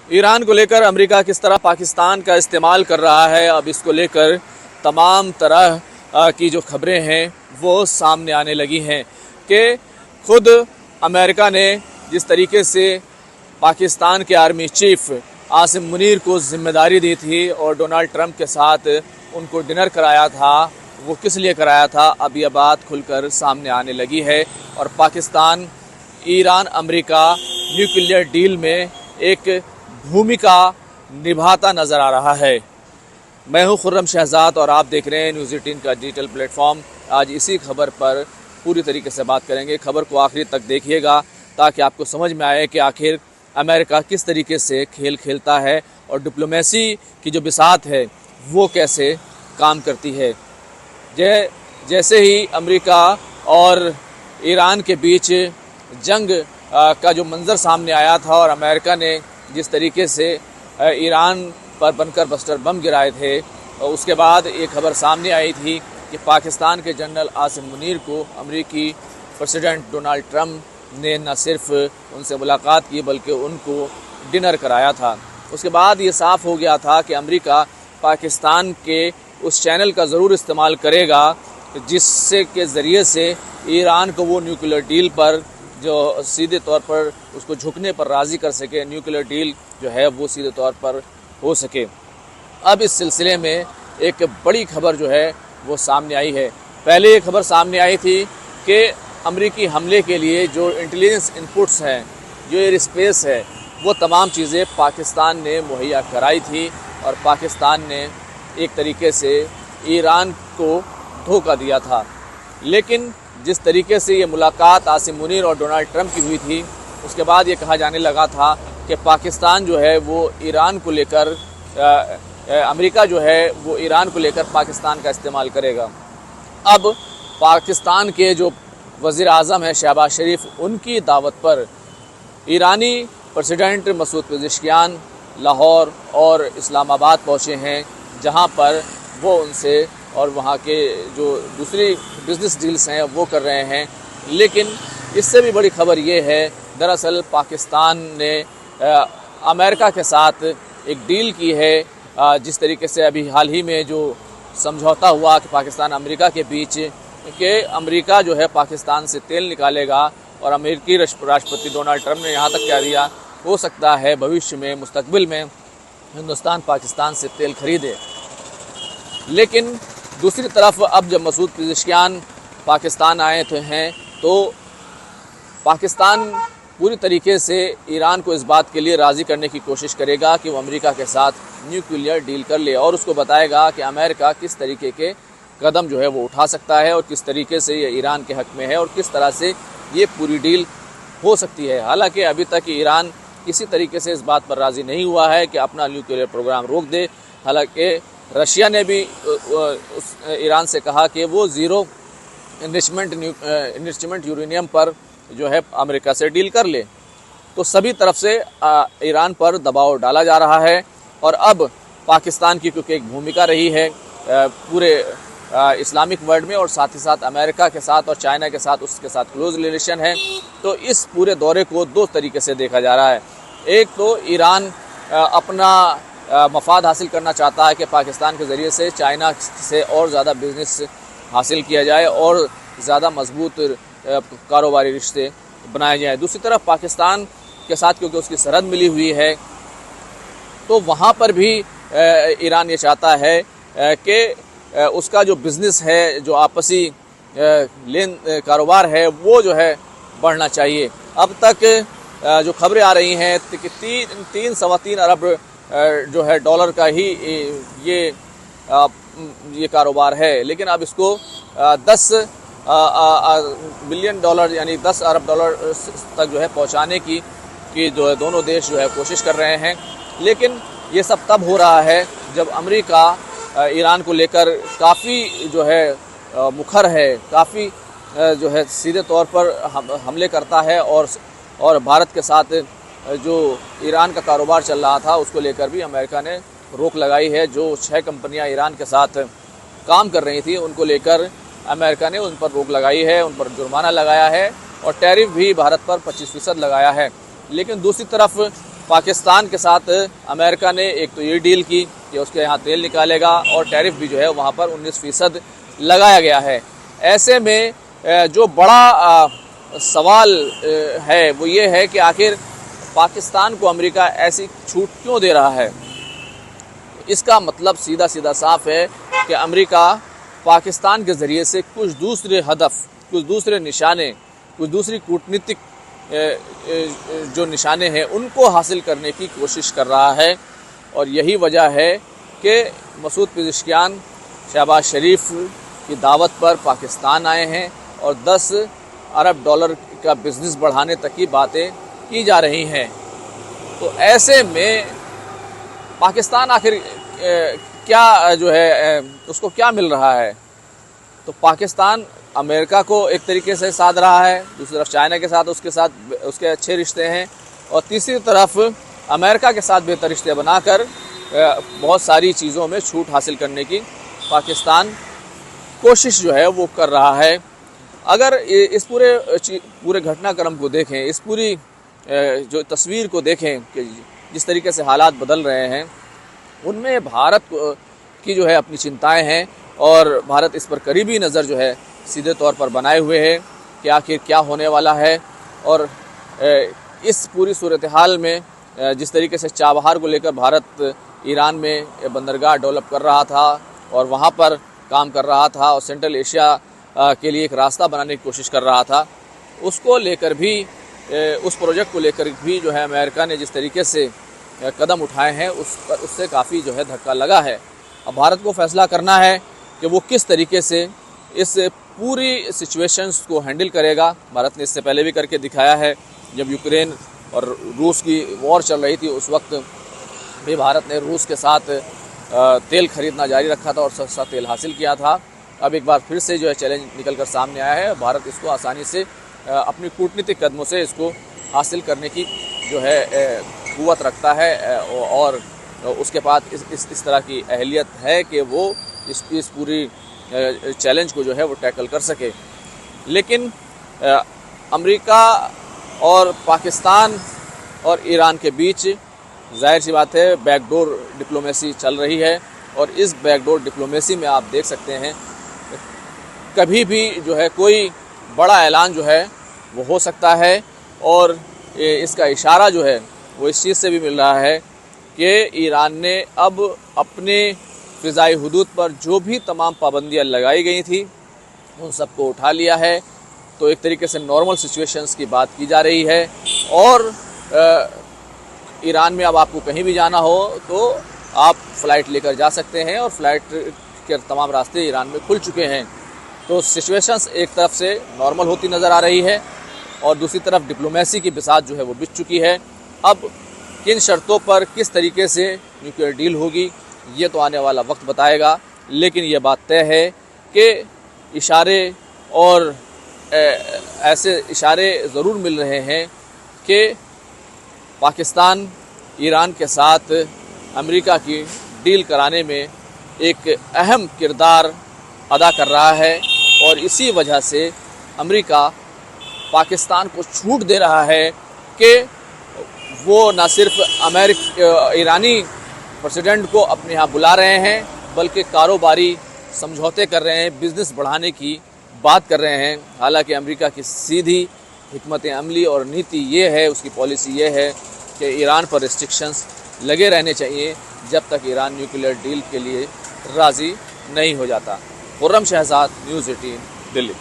Iran को लेकर America किस तरह पाकिस्तान का इस्तेमाल कर रहा है, अब इसको लेकर तमाम तरह की जो खबरें हैं वो सामने आने लगी हैं कि खुद अमेरिका ने जिस तरीके से पाकिस्तान के आर्मी चीफ आसिम मुनीर को जिम्मेदारी दी थी और डोनाल्ड ट्रंप के साथ उनको डिनर कराया था, वो किस लिए कराया था, अब यह बात खुलकर सामने आने लगी है। और Pakistan Iran America nuclear deal में एक भूमिका निभाता नज़र आ रहा है। मैं हूं खुर्रम शहजाद और आप देख रहे हैं न्यूज़ 18 का डिजिटल प्लेटफॉर्म। आज इसी खबर पर पूरी तरीके से बात करेंगे। खबर को आखिरी तक देखिएगा ताकि आपको समझ में आए कि आखिर अमेरिका किस तरीके से खेल खेलता है और डिप्लोमेसी की जो बिसात है वो कैसे काम करती है। जैसे ही अमेरिका और ईरान के बीच जंग का जो मंज़र सामने आया था और अमेरिका ने जिस तरीके से ईरान पर बंकर बस्टर बम गिराए थे, उसके बाद एक खबर सामने आई थी कि पाकिस्तान के जनरल आसिम मुनीर को अमेरिकी प्रेसिडेंट डोनाल्ड ट्रंप ने न सिर्फ उनसे मुलाकात की बल्कि उनको डिनर कराया था। उसके बाद ये साफ़ हो गया था कि अमेरिका पाकिस्तान के उस चैनल का ज़रूर इस्तेमाल करेगा जिससे के ज़रिए से ईरान को वो न्यूक्लियर डील पर जो सीधे तौर पर उसको झुकने पर राज़ी कर सके, न्यूक्लियर डील जो है वो सीधे तौर पर हो सके। अब इस सिलसिले में एक बड़ी खबर जो है वो सामने आई है। पहले ये खबर सामने आई थी कि अमेरिकी हमले के लिए जो इंटेलिजेंस इनपुट्स हैं, जो एयर स्पेस है, वो तमाम चीज़ें पाकिस्तान ने मुहैया कराई थी और पाकिस्तान ने एक तरीके से ईरान को धोखा दिया था। लेकिन जिस तरीके से ये मुलाकात आसिम मुनीर और डोनाल्ड ट्रंप की हुई थी, उसके बाद ये कहा जाने लगा था कि पाकिस्तान जो है वो ईरान को लेकर अमेरिका जो है वो ईरान को लेकर पाकिस्तान का इस्तेमाल करेगा। अब पाकिस्तान के जो वज़ीर आज़म है शहबाज शरीफ, उनकी दावत पर ईरानी प्रेसिडेंट मसूद पेज़ेश्कियान लाहौर और इस्लामाबाद पहुँचे हैं, जहाँ पर वो उनसे और वहाँ के जो दूसरी बिज़नेस डील्स हैं वो कर रहे हैं। लेकिन इससे भी बड़ी खबर ये है, दरअसल पाकिस्तान ने अमेरिका के साथ एक डील की है। जिस तरीके से अभी हाल ही में जो समझौता हुआ कि पाकिस्तान अमेरिका के बीच कि अमेरिका जो है पाकिस्तान से तेल निकालेगा और अमेरिकी राष्ट्रपति डोनाल्ड ट्रंप ने यहाँ तक कह दिया हो सकता है भविष्य में मुस्तकबिल में हिंदुस्तान पाकिस्तान से तेल खरीदे। लेकिन दूसरी तरफ अब जब मसूद पेज़ेश्कियान पाकिस्तान आए हैं तो पाकिस्तान पूरी तरीके से ईरान को इस बात के लिए राज़ी करने की कोशिश करेगा कि वो अमेरिका के साथ न्यूक्लियर डील कर ले और उसको बताएगा कि अमेरिका किस तरीके के कदम जो है वो उठा सकता है और किस तरीके से ये ईरान के हक़ में है और किस तरह से ये पूरी डील हो सकती है। हालांकि अभी तक ईरान किसी तरीके से इस बात पर राज़ी नहीं हुआ है कि अपना न्यूक्लियर प्रोग्राम रोक दे। हालांकि रशिया ने भी ईरान से कहा कि वो ज़ीरो इन्वेस्टमेंट यूरेनियम पर जो है अमेरिका से डील कर ले। तो सभी तरफ से ईरान पर दबाव डाला जा रहा है और अब पाकिस्तान की क्योंकि एक भूमिका रही है पूरे इस्लामिक वर्ल्ड में और साथ ही साथ अमेरिका के साथ और चाइना के साथ उसके साथ क्लोज रिलेशन है, तो इस पूरे दौरे को दो तरीके से देखा जा रहा है। एक तो ईरान अपना मफाद हासिल करना चाहता है कि पाकिस्तान के ज़रिए से चाइना से और ज़्यादा बिज़नेस हासिल किया जाए और ज़्यादा मजबूत कारोबारी रिश्ते बनाए जाएँ। दूसरी तरफ पाकिस्तान के साथ क्योंकि उसकी सरहद मिली हुई है तो वहाँ पर भी ईरान ये चाहता है कि उसका जो बिज़नेस है, जो आपसी कारोबार है वो जो है बढ़ना चाहिए। अब तक जो खबरें आ रही हैं कि 3.3 अरब जो है डॉलर का ही ये कारोबार है, लेकिन अब इसको 10 बिलियन डॉलर यानी 10 अरब डॉलर तक जो है पहुंचाने की जो है दोनों देश जो है कोशिश कर रहे हैं। लेकिन ये सब तब हो रहा है जब अमेरिका ईरान को लेकर काफ़ी जो है मुखर है, काफ़ी जो है सीधे तौर पर हमले करता है और भारत के साथ जो ईरान का कारोबार चल रहा था उसको लेकर भी अमेरिका ने रोक लगाई है। जो 6 कंपनियां ईरान के साथ काम कर रही थी उनको लेकर अमेरिका ने उन पर रोक लगाई है, उन पर जुर्माना लगाया है और टैरिफ भी भारत पर 25% लगाया है। लेकिन दूसरी तरफ पाकिस्तान के साथ अमेरिका ने एक तो ये डील की कि उसके यहाँ तेल निकालेगा और टैरिफ भी जो है वहाँ पर 19% लगाया गया है। ऐसे में जो बड़ा सवाल है वो ये है कि आखिर पाकिस्तान को अमेरिका ऐसी छूट क्यों दे रहा है। इसका मतलब सीधा सीधा साफ है कि अमेरिका पाकिस्तान के ज़रिए से कुछ दूसरे हदफ, कुछ दूसरे निशाने, कुछ दूसरी कूटनीतिक जो निशाने हैं उनको हासिल करने की कोशिश कर रहा है। और यही वजह है कि मसूद पेज़ेश्कियान शहबाज शरीफ की दावत पर पाकिस्तान आए हैं और 10 अरब डॉलर का बिज़नेस बढ़ाने तक की बातें की जा रही हैं। तो ऐसे में पाकिस्तान आखिर क्या जो है उसको क्या मिल रहा है। तो पाकिस्तान अमेरिका को एक तरीके से साध रहा है, दूसरी तरफ चाइना के साथ उसके अच्छे रिश्ते हैं और तीसरी तरफ अमेरिका के साथ बेहतर रिश्ते बनाकर बहुत सारी चीज़ों में छूट हासिल करने की पाकिस्तान कोशिश जो है वो कर रहा है। अगर इस पूरे घटनाक्रम को देखें, इस पूरी जो तस्वीर को देखें कि जिस तरीके से हालात बदल रहे हैं, उनमें भारत की जो है अपनी चिंताएं हैं और भारत इस पर करीबी नज़र जो है सीधे तौर पर बनाए हुए है कि आखिर क्या होने वाला है। और इस पूरी सूरत हाल में जिस तरीके से चाबहार को लेकर भारत ईरान में बंदरगाह डेवलप कर रहा था और वहाँ पर काम कर रहा था और सेंट्रल एशिया के लिए एक रास्ता बनाने की कोशिश कर रहा था, उसको लेकर भी, उस प्रोजेक्ट को लेकर भी जो है अमेरिका ने जिस तरीके से कदम उठाए हैं उससे काफ़ी जो है धक्का लगा है। अब भारत को फैसला करना है कि वो किस तरीके से इस पूरी सिचुएशंस को हैंडल करेगा। भारत ने इससे पहले भी करके दिखाया है। जब यूक्रेन और रूस की वॉर चल रही थी उस वक्त भी भारत ने रूस के साथ तेल खरीदना जारी रखा था और सस्ता तेल हासिल किया था। अब एक बार फिर से जो है चैलेंज निकल कर सामने आया है। भारत इसको आसानी से अपनी कूटनीतिक कदमों से इसको हासिल करने की जो है कुव्वत रखता है और उसके पास इस तरह की अहलियत है कि वो इस पूरी चैलेंज को जो है वो टैकल कर सके। लेकिन अमेरिका और पाकिस्तान और ईरान के बीच जाहिर सी बात है बैकडोर डिप्लोमेसी चल रही है और इस बैकडोर डिप्लोमेसी में आप देख सकते हैं कभी भी जो है कोई बड़ा ऐलान जो है वो हो सकता है। और इसका इशारा जो है वो इस चीज़ से भी मिल रहा है कि ईरान ने अब अपने फ़िज़ाई हुदूद पर जो भी तमाम पाबंदियाँ लगाई गई थी उन सबको उठा लिया है। तो एक तरीके से नॉर्मल सिचुएशंस की बात की जा रही है और ईरान में अब आपको कहीं भी जाना हो तो आप फ़्लाइट लेकर जा सकते हैं और फ़्लाइट के तमाम रास्ते ईरान में खुल चुके हैं। तो सिचुएशंस एक तरफ से नॉर्मल होती नज़र आ रही है और दूसरी तरफ डिप्लोमेसी की बिसात जो है वो बिछ चुकी है। अब किन शर्तों पर किस तरीके से न्यूक्लियर डील होगी ये तो आने वाला वक्त बताएगा। लेकिन ये बात तय है कि इशारे और ऐसे इशारे ज़रूर मिल रहे हैं कि पाकिस्तान ईरान के साथ अमेरिका की डील कराने में एक अहम किरदार अदा कर रहा है और इसी वजह से अमेरिका पाकिस्तान को छूट दे रहा है कि वो न सिर्फ ईरानी प्रेसिडेंट को अपने यहाँ बुला रहे हैं बल्कि कारोबारी समझौते कर रहे हैं, बिज़नेस बढ़ाने की बात कर रहे हैं। हालांकि अमेरिका की सीधी हिकमत अमली और नीति ये है, उसकी पॉलिसी ये है कि ईरान पर रिस्ट्रिक्शंस लगे रहने चाहिए जब तक ईरान न्यूक्लियर डील के लिए राज़ी नहीं हो जाता। खुर्रम शहजाद, न्यूज़ 18, दिल्ली।